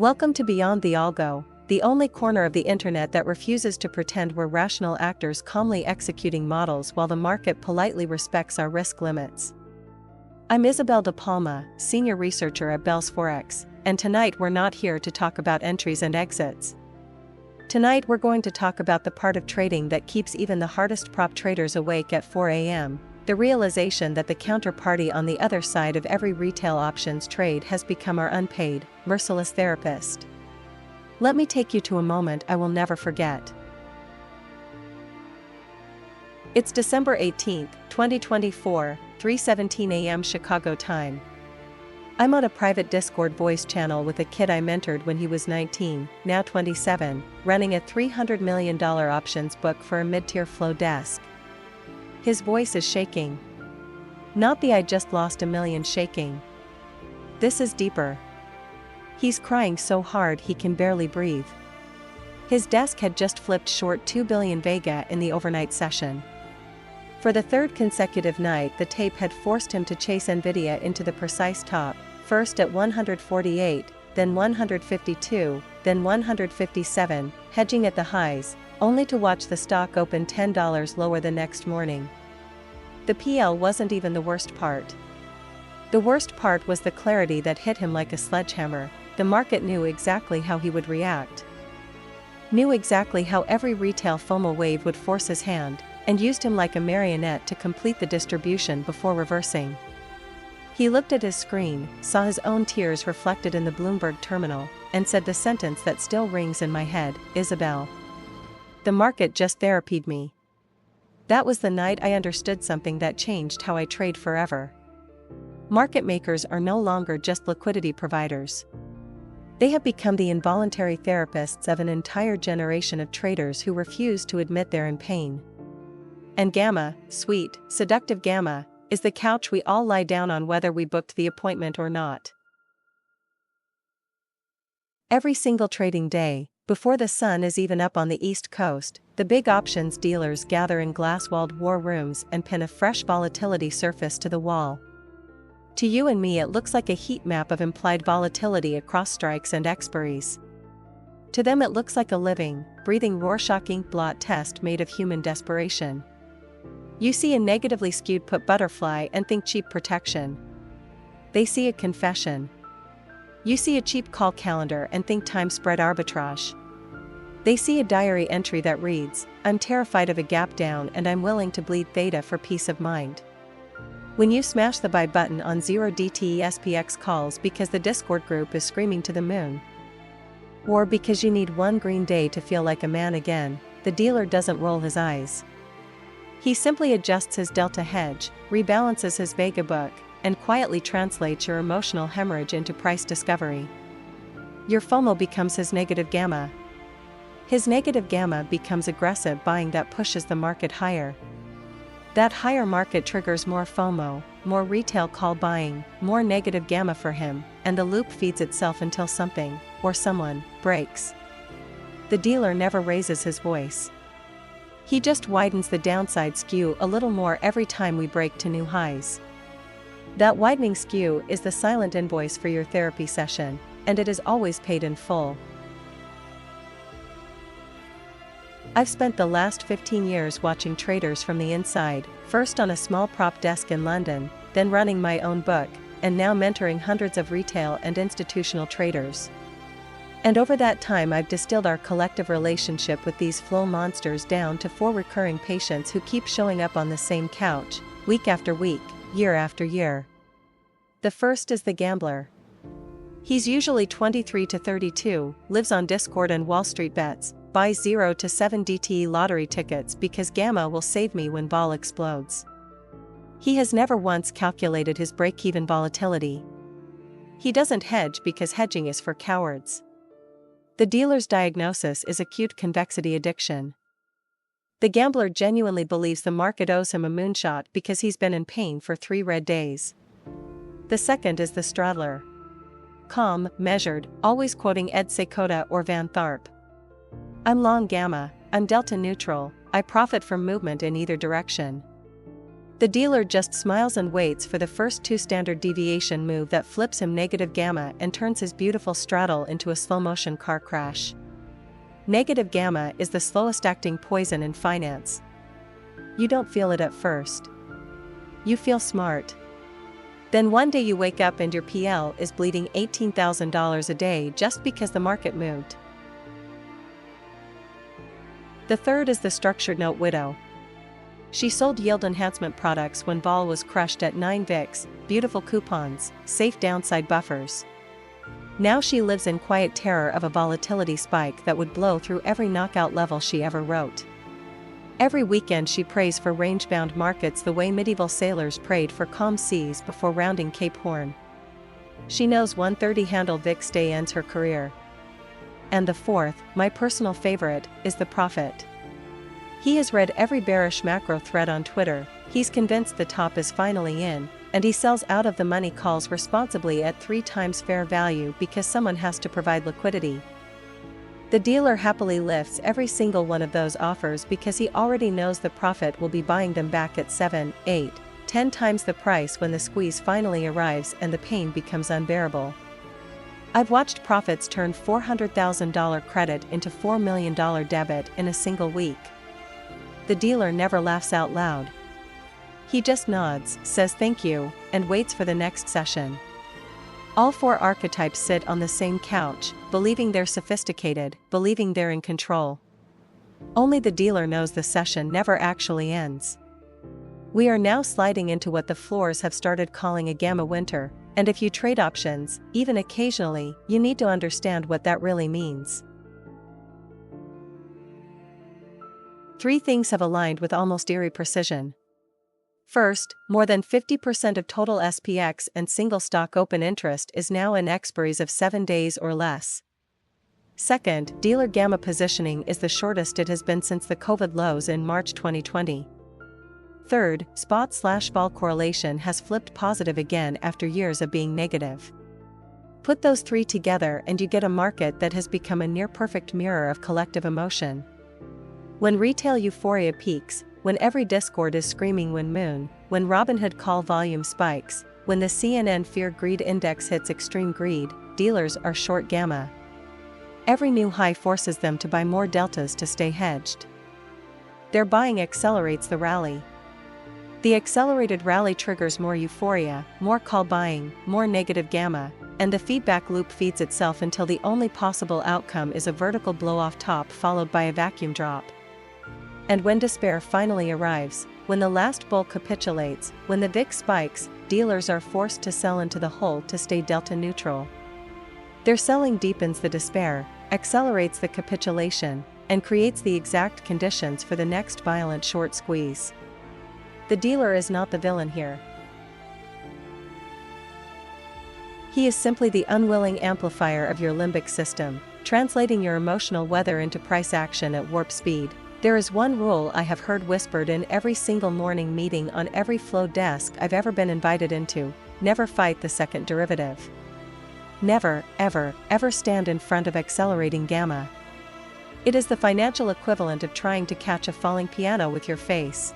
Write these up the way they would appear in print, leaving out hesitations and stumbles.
Welcome to Beyond the Algo, the only corner of the internet that refuses to pretend we're rational actors calmly executing models while the market politely respects our risk limits. I'm Isabel De Palma, senior researcher at BellsForex, and tonight we're not here to talk about entries and exits. Tonight we're going to talk about the part of trading that keeps even the hardest prop traders awake at 4 a.m., the realization that the counterparty on the other side of every retail options trade has become our unpaid, merciless therapist. Let me take you to a moment I will never forget. It's December 18, 2024, 3:17 a.m. Chicago time. I'm on a private Discord voice channel with a kid I mentored when he was 19, now 27, running a $300 million options book for a mid-tier flow desk. His voice is shaking. Not the "I just lost $1 million" shaking. This is deeper. He's crying so hard he can barely breathe. His desk had just flipped short 2 billion Vega in the overnight session. For the third consecutive night, the tape had forced him to chase Nvidia into the precise top, first at 148, then 152, then 157, hedging at the highs, only to watch the stock open $10 lower the next morning. The PL wasn't even the worst part. The worst part was the clarity that hit him like a sledgehammer. The market knew exactly how he would react. Knew exactly how every retail FOMO wave would force his hand, and used him like a marionette to complete the distribution before reversing. He looked at his screen, saw his own tears reflected in the Bloomberg terminal, and said the sentence that still rings in my head, "Isabel, the market just therapied me." That was the night I understood something that changed how I trade forever. Market makers are no longer just liquidity providers. They have become the involuntary therapists of an entire generation of traders who refuse to admit they're in pain. And gamma, sweet, seductive gamma, is the couch we all lie down on whether we booked the appointment or not. Every single trading day, before the sun is even up on the East Coast, the big options dealers gather in glass-walled war rooms and pin a fresh volatility surface to the wall. To you and me it looks like a heat map of implied volatility across strikes and expiries. To them it looks like a living, breathing Rorschach ink blot test made of human desperation. You see a negatively skewed put butterfly and think cheap protection. They see a confession. You see a cheap call calendar and think time spread arbitrage. They see a diary entry that reads, "I'm terrified of a gap down and I'm willing to bleed theta for peace of mind." When you smash the buy button on 0DTE SPX calls because the Discord group is screaming to the moon, or because you need one green day to feel like a man again, the dealer doesn't roll his eyes. He simply adjusts his delta hedge, rebalances his Vega book, and quietly translates your emotional hemorrhage into price discovery. Your FOMO becomes his negative gamma. His negative gamma becomes aggressive buying that pushes the market higher. That higher market triggers more FOMO, more retail call buying, more negative gamma for him, and the loop feeds itself until something, or someone, breaks. The dealer never raises his voice. He just widens the downside skew a little more every time we break to new highs. That widening skew is the silent invoice for your therapy session, and it is always paid in full. I've spent the last 15 years watching traders from the inside, first on a small prop desk in London, then running my own book, and now mentoring hundreds of retail and institutional traders. And over that time I've distilled our collective relationship with these flow monsters down to 4 recurring patients who keep showing up on the same couch, week after week, year after year. The first is the gambler. He's usually 23 to 32, lives on Discord and Wall Street bets, buys 0 to 7 DTE lottery tickets because gamma will save me when vol explodes. He has never once calculated his break-even volatility. He doesn't hedge because hedging is for cowards. The dealer's diagnosis is acute convexity addiction. The gambler genuinely believes the market owes him a moonshot because he's been in pain for 3 red days. The second is the straddler. Calm, measured, always quoting Ed Seykota or Van Tharp. I'm long gamma, I'm delta neutral, I profit from movement in either direction. The dealer just smiles and waits for the first 2 standard deviation move that flips him negative gamma and turns his beautiful straddle into a slow-motion car crash. Negative gamma is the slowest acting poison in finance. You don't feel it at first. You feel smart. Then one day you wake up and your PL is bleeding $18,000 a day just because the market moved. The third is the structured note widow. She sold yield enhancement products when vol was crushed at 9 VIX, beautiful coupons, safe downside buffers. Now she lives in quiet terror of a volatility spike that would blow through every knockout level she ever wrote. Every weekend she prays for range-bound markets the way medieval sailors prayed for calm seas before rounding Cape Horn. She knows 130 handle VIX day ends her career. And the fourth, my personal favorite, is the prophet. He has read every bearish macro thread on Twitter, he's convinced the top is finally in, and he sells out of the money calls responsibly at 3 times fair value because someone has to provide liquidity. The dealer happily lifts every single one of those offers because he already knows the prophet will be buying them back at 7, 8, 10 times the price when the squeeze finally arrives and the pain becomes unbearable. I've watched profits turn $400,000 credit into $4 million debit in a single week. The dealer never laughs out loud. He just nods, says thank you, and waits for the next session. All 4 archetypes sit on the same couch, believing they're sophisticated, believing they're in control. Only the dealer knows the session never actually ends. We are now sliding into what the floors have started calling a gamma winter, and if you trade options, even occasionally, you need to understand what that really means. 3 things have aligned with almost eerie precision. First, more than 50% of total SPX and single stock open interest is now in expiries of 7 days or less. Second, dealer gamma positioning is the shortest it has been since the COVID lows in March 2020. Third, spot/vol correlation has flipped positive again after years of being negative. Put those 3 together and you get a market that has become a near-perfect mirror of collective emotion. When retail euphoria peaks, when every Discord is screaming when moon, when Robinhood call volume spikes, when the CNN Fear Greed Index hits extreme greed, dealers are short gamma. Every new high forces them to buy more deltas to stay hedged. Their buying accelerates the rally. The accelerated rally triggers more euphoria, more call buying, more negative gamma, and the feedback loop feeds itself until the only possible outcome is a vertical blow-off top followed by a vacuum drop. And when despair finally arrives, when the last bull capitulates, when the VIX spikes, dealers are forced to sell into the hole to stay delta neutral. Their selling deepens the despair, accelerates the capitulation, and creates the exact conditions for the next violent short squeeze. The dealer is not the villain here. He is simply the unwilling amplifier of your limbic system, translating your emotional weather into price action at warp speed. There is one rule I have heard whispered in every single morning meeting on every flow desk I've ever been invited into: never fight the second derivative. Never, ever, ever stand in front of accelerating gamma. It is the financial equivalent of trying to catch a falling piano with your face.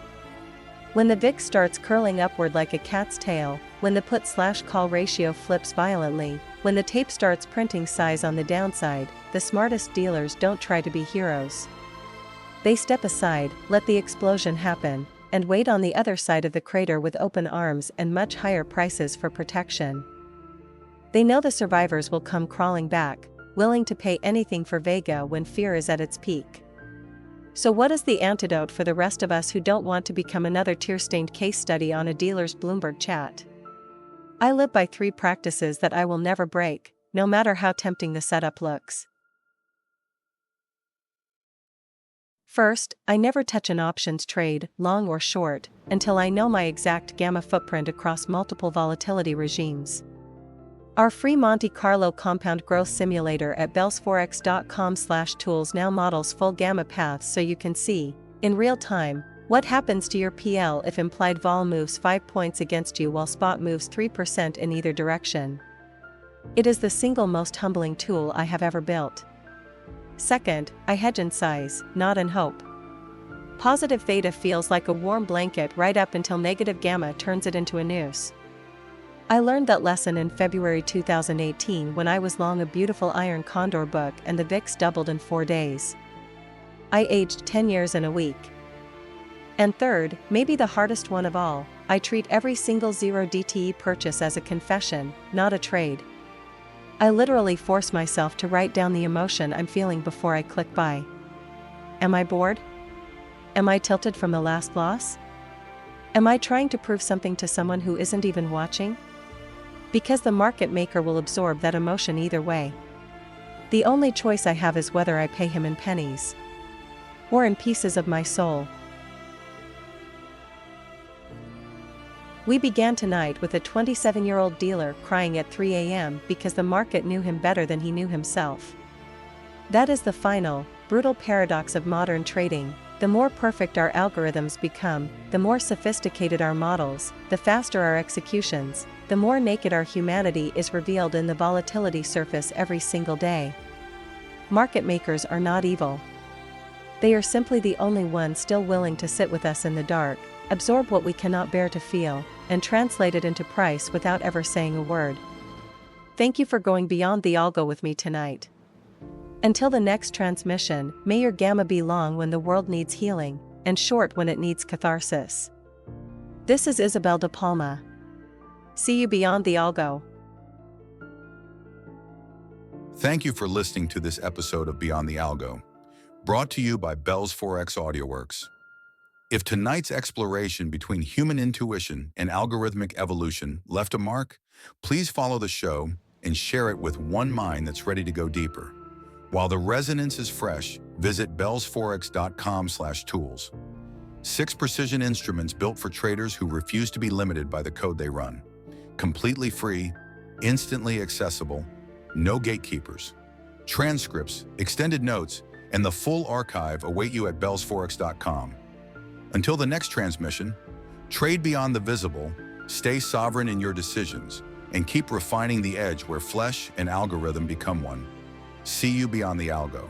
When the VIX starts curling upward like a cat's tail, when the put/call ratio flips violently, when the tape starts printing size on the downside, the smartest dealers don't try to be heroes. They step aside, let the explosion happen, and wait on the other side of the crater with open arms and much higher prices for protection. They know the survivors will come crawling back, willing to pay anything for Vega when fear is at its peak. So what is the antidote for the rest of us who don't want to become another tear-stained case study on a dealer's Bloomberg chat? I live by 3 practices that I will never break, no matter how tempting the setup looks. First, I never touch an options trade, long or short, until I know my exact gamma footprint across multiple volatility regimes. Our free Monte Carlo compound growth simulator at BellsForex.com/tools now models full gamma paths so you can see, in real time, what happens to your PL if implied vol moves 5 points against you while spot moves 3% in either direction. It is the single most humbling tool I have ever built. Second, I hedge in size, not in hope. Positive theta feels like a warm blanket right up until negative gamma turns it into a noose. I learned that lesson in February 2018 when I was long a beautiful iron condor book and the VIX doubled in 4 days. I aged 10 years in a week. And third, maybe the hardest one of all, I treat every single 0 DTE purchase as a confession, not a trade. I literally force myself to write down the emotion I'm feeling before I click buy. Am I bored? Am I tilted from the last loss? Am I trying to prove something to someone who isn't even watching? Because the market maker will absorb that emotion either way. The only choice I have is whether I pay him in pennies or in pieces of my soul. We began tonight with a 27-year-old dealer crying at 3 a.m. because the market knew him better than he knew himself. That is the final, brutal paradox of modern trading. The more perfect our algorithms become, the more sophisticated our models, the faster our executions, the more naked our humanity is revealed in the volatility surface every single day. Market makers are not evil. They are simply the only ones still willing to sit with us in the dark, absorb what we cannot bear to feel, and translate it into price without ever saying a word. Thank you for going beyond the algo with me tonight. Until the next transmission, may your gamma be long when the world needs healing, and short when it needs catharsis. This is Isabel De Palma. See you beyond the algo. Thank you for listening to this episode of Beyond the Algo, brought to you by BellsForex AudioWorks. If tonight's exploration between human intuition and algorithmic evolution left a mark, please follow the show and share it with one mind that's ready to go deeper. While the resonance is fresh, visit BellsForex.com/tools. 6 precision instruments built for traders who refuse to be limited by the code they run. Completely free, instantly accessible, no gatekeepers. Transcripts, extended notes, and the full archive await you at BellsForex.com. Until the next transmission, trade beyond the visible, stay sovereign in your decisions, and keep refining the edge where flesh and algorithm become one. See you beyond the algo.